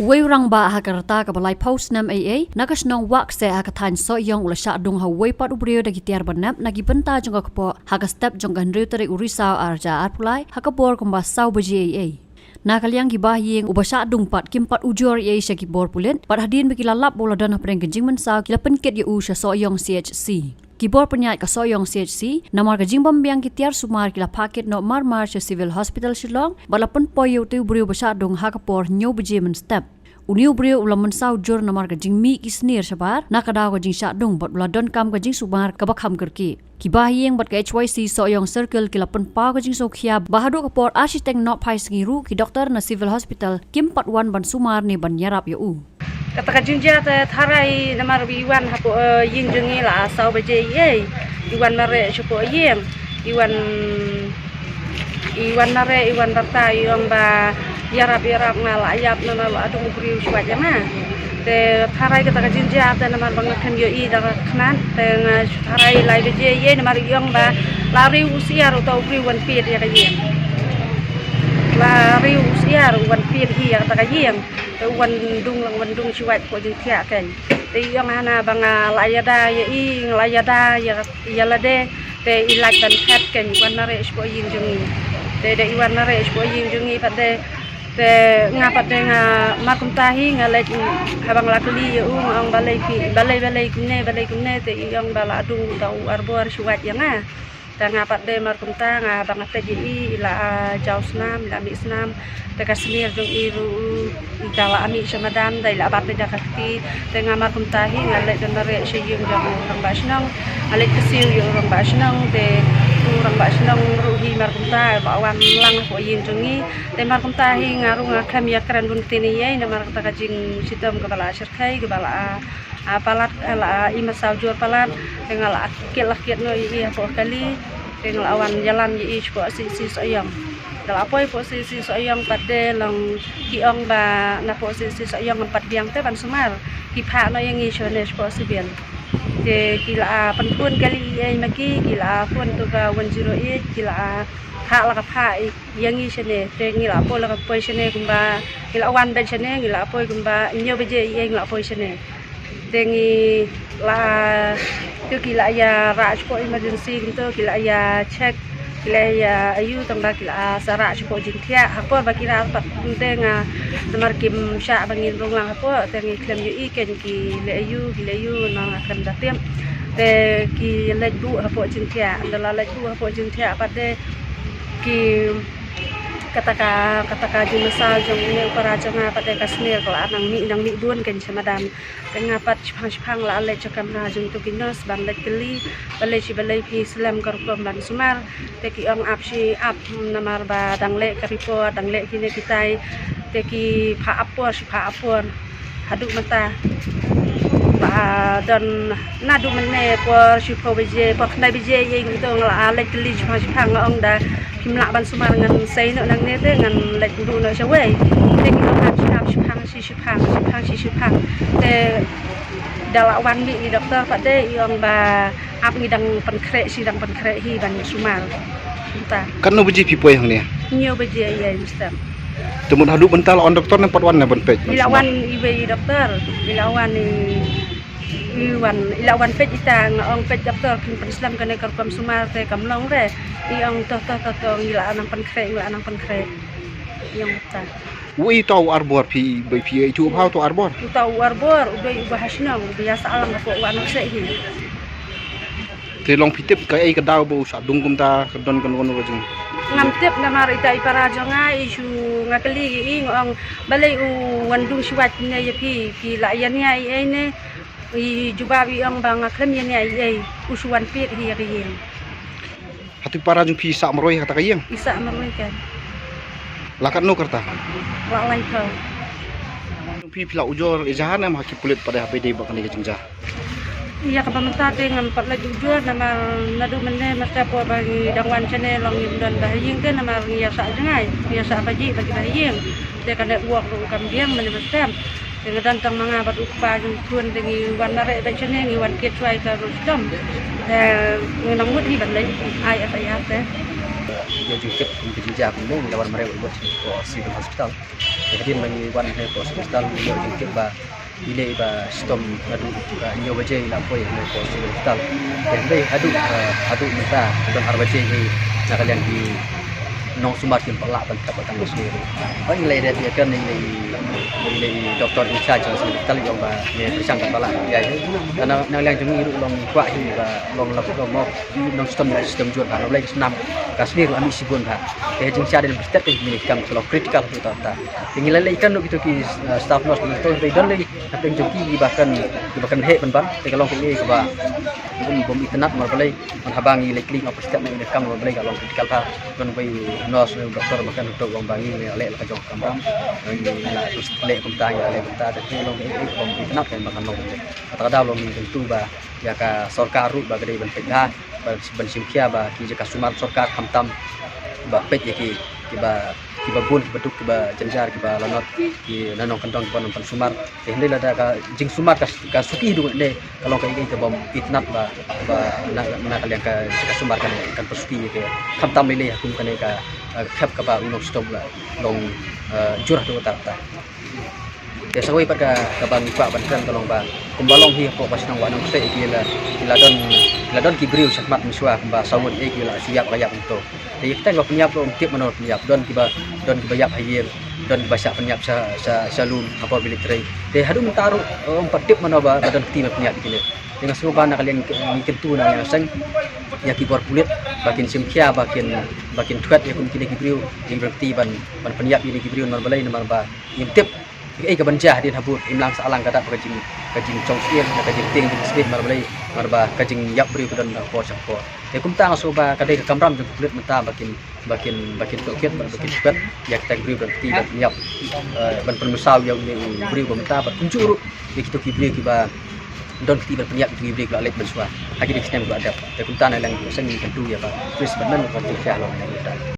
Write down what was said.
Uwe orang ba hakarta ka balai post nam AA nakas nong wak se hakathan so yong ula sha dung ha we pat ubrio da gitiar banap nagi benta jong ka po hakas step jong kan riu tari urisa arja arpulai hakabor kumba sau baji AA nakaliang gibah yeng ubasha dung pat kimpat ujor AA sya gibor pulen pat hadin beki lalap bola dan apreng genjing mensau kila penket ye u sya so yong CHC Kibor penyait ka soyong CHC namar ka jingbam biang kitiar sumar kila paket no marmar sa civil hospital Shillong balapun poyo tu brio basa dong hakapor nyo beje men step uniu brio ulam mensau jor namar ka jingmi kisnir sabar nakadaw ka jing sha dong bot ladon kam ka jing sumar ka bakham kerki kibahiyeng bat ka HYC soyong circle kila pen pa ka jing sokhia bahado kapor architect no pai singiru ki doktor na civil hospital kim patwan ban sumar ni ban yarap yu Kata junjia tharai namar iwan hapo ying jungi la sau baje ye iwan mare chupo yeng iwan mare iwan barta yong ba yarap ngala ayap nana la adung buriu shwaja ma te tharai kata junjia namar bang khan yo I da khnan te tharai lai baje ye namar yong ba lari usiar to buriu wan pit ya ka yeng lari usiar wan pit hi ya kata yeng wan dung siwat ko jing tia kan te yang hana banga layada ya I layada ya lade te ilak dan khat kan wan nare ko ying jungi te de wan nare ko ying jungi pade te ngapa te nga makum tahi ngalet habang lakli u ang balai kunne te yang bala dung tau arbor siwat yang ta ngapa de markum ta nga banga te ji ila jausnam ila misnam te kasmir jong iru dala ami shamadam dai la bat da khati te nga markum tahi ngale dan nare sheyung jong rang basnang ale kesiu yung rang basnang te rang basnang ruhi markum ta bawan lang ko yin jongi te markum tahi ngaru nga khamia kran bun tini ye na mar ta kajing sitom kepala sirkai kepala palat ala imasau jor palat dengan la akil no I po kali dengan awan jalan I po si soyang dal apoy po si soyang pade lang kiong ba na po si soyang empat biang te ban sumar ki pha no yang I shone po si bian de kila penpun kali ai maki kila pun tu ka 108 kila pha la ka pha yang I shone te ngila po la ka poy shone kumba kila awan ben shone ngila apoy kumba nyo beje I ngila apoy shone tengi la tu kila ya raj ko emergency gitu kila ya check kila ya ayu tamba kila sara ko jingthia hakor bakira pat tenga namar kim sha bangin ronglang hapo tengi klem yu ken ki le ayu na akan datem te ki le du hapo jingthia andala le du hapo jingthia pade ki kata jumasa jong ne para jonga pada kasmir kala nang mi duan kan samadam tengah pat chpang la le chakam na jong tu kinos ban le keli balai pi islam karkom ban sumar te ki ong apsi ap namar ba dangle karipo dangle kine kitai te ki pha apor haduk mata ba dan nadu menne por shipo beje por khnai beje yeng to la le keli chpang ong da kimla ban sumar ngan sei no nang ne te ngan lek du no chawe te ki hap shipang te dala wan mi ni doktor pade yong ba ap ngidang penkre sidang penkre hi ban sumar ta kan no beji pipoi hang ne nyo beje ye mistam temun hadu bental on doktor ne patwan na ban pej ilawan ibe doktor ilawan ilawan pej ita ngong pej doktor kin Islam kan karkom sumar te kamlong re iong to ila anang penkre yang ta wi tau arbor pi bai pi tu phau to arbor tau arbor ubai bahasna biasa alam ko wan se hi te long pitip ka ai ka daw bo sa dungkum ta don kon jing ngam tip na marita ipara jonga isu ngakali ngong balai u wandung siwat ne yapi ki la yan ya ai ne I jubabi ang bang klem yan ai usuan pit hi ri hati para jung pi sa maroi kata kayeng isa maroi kan lakat no kerta la lai ko jung pi pila ujor ijahan am haki pulit pada HPD bakani ke jingja iya ka pamenta te ngam pat la ujor nama nadu menne masta po bagi dangwan chane long dan bahaying ke nama ya sa jangai ya sa baji bagi bahaying te kana uak ro kam diang menne bestem dengan dantang mga bat ukpa yung tuan dengi wan nare ba chane ngi wan ke try ka ro stom nang mut hi ban lai ai te dia jungkit penjajah kuning lawan mereka buat ko civil hospital jadi bagi wan ko hospital dia jungkit ba ile ba stom adu nyo baje la poi ko civil hospital jadi adu minta dan arbaje ni nakalian di nong sumar kim pelak ban kapatang sendiri. Oh nilai dia kan nilai doktor in charge hospital yang ba ni bersangkat pelak ya karena nang jung iru long kwa hi ba long lap long mo nong sistem jur ba lay senam kasni ru ami sibun ba eh jung sia den bestet ke milik kam kalau critical tu ta tinggal lay ikan gitu ki staff nurse tu they don lay tapi joki bahkan he ban ba kalau ke ke ba bom internet mar balai man habangi lay klik apa step ni kam balai kalau critical ba kan bai nurse doktor bahkan untuk bom bangi lek la jong kam ram terus lek kum ta ya lek kum ta tapi long bom internet kan bahkan long kata dah long tentu ba ya ka sarkar ru ba gede ban pegah ban simkia ba ki jaka sumar sarkar hamtam ba pet ya ki ba gun ki beduk ki ba janjar ki ba lanot ki nanong kantong pon sumar hindi la da ka jing sumar ka suki du ne kalau ka ke bom itnat ba na kalian ka jaka sumar kan pesuki ke hamtam le hukum kan ka khap ka ba unok stop la long jurah tu ta ya sawai pada kabang pak bantan tolong ba kumbalong hi ko pas nang wanang se ikila don kibriu sakmat miswa ba sawun ikila siap kayak untuk thì kita nggak penyiap lo tiap menurut penyiap don kiba yap hayir don kiba sak penyiap salun apa bilik tray thì hadu mentaru empat tip manoba badan tim penyiap dikini dengan semua nak kalian mungkin tu nak yang sang ya kibor kulit bakin simkia bakin tuat ya kum kini kibriu yang berarti ban penyiap ini kibriu nomor balai nomor ba yang tip ka banjah din habut imlang salang kada kajing chongsier kajing ting di speed marbalai marba kajing yap beri kudan ko sakko e kum tang soba kadai kamram jeng kulit menta bakin toket bakin kuat ya kita beri berarti ban yap ban permusau yang beri menta bat kunjuru begitu kibri kiba don tiba penyiap di break balik bersua lagi di sistem ada te kum tang lang sang tentu ya ba terus benan ko tiap lo